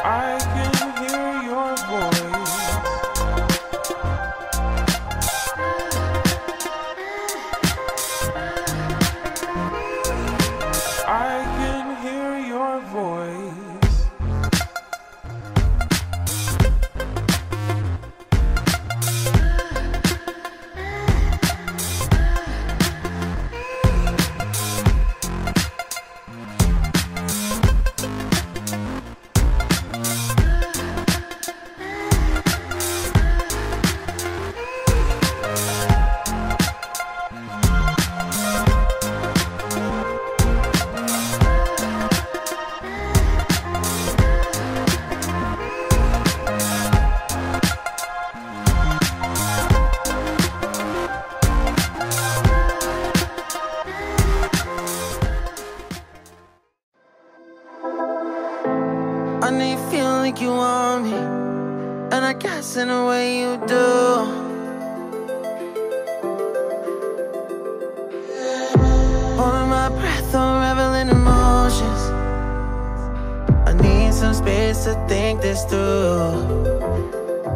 I can hear your voice. I can hear your voice. I know you feel like you want me, and I guess in a way you do. Holding my breath, unraveling emotions. I need some space to think this through.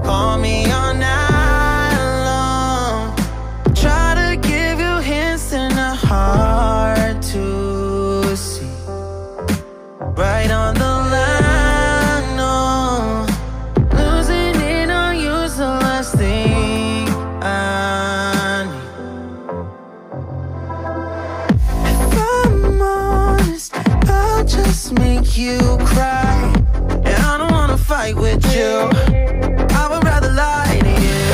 Call me all night long. Try to give you hints and a hard to see. Right on the line, no. Losing it on you's the last thing I need. If I'm honest, I'll just make you cry. And I don't wanna fight with you. I would rather lie to you.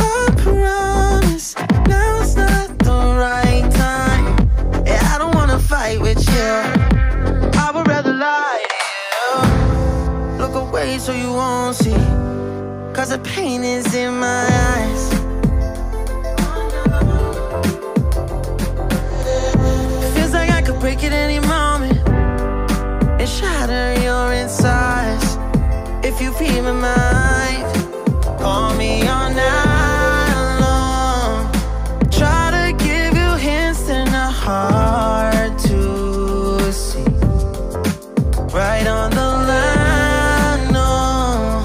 I promise, now's not the right time. Yeah, I don't wanna fight with you. I would rather lie to you. Look away so you won't see, 'cause the pain is in my eyes. Feels like I could break it any moment and shatter your insides. If you feel my mind, call me all night long. Try to give you hints and a hard to see. Right on the line, no.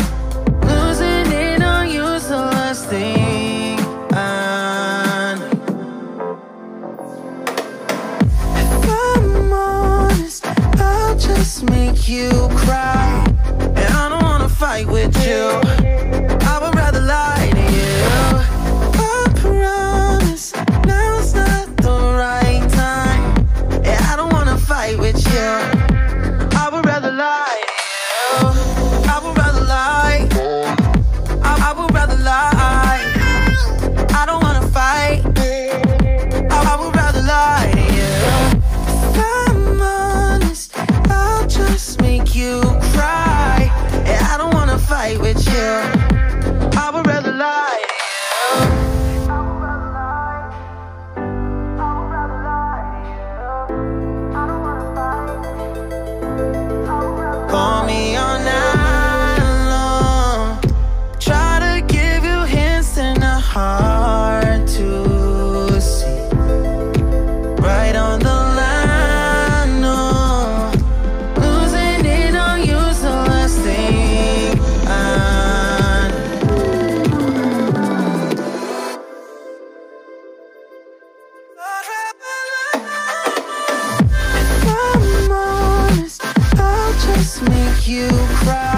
Losing it on you's the last thing I need. If I'm honest, I'll just make you cry. And I don't wanna fight with you. I would rather lie to you. I promise, now's not the right time. Yeah, I don't wanna fight with you. I would rather lie to you. I would rather lie. I would rather lie. I don't wanna fight. I would rather lie to you. If I'm honest, I'll just make you cry. And I don't wanna fight with you. I would rather lie to you. Call me all night long. Try to give you hints and a hard to see. Right on the line, no. Losing it on you's the last thing I need. If I'm honest, I'll just make you cry.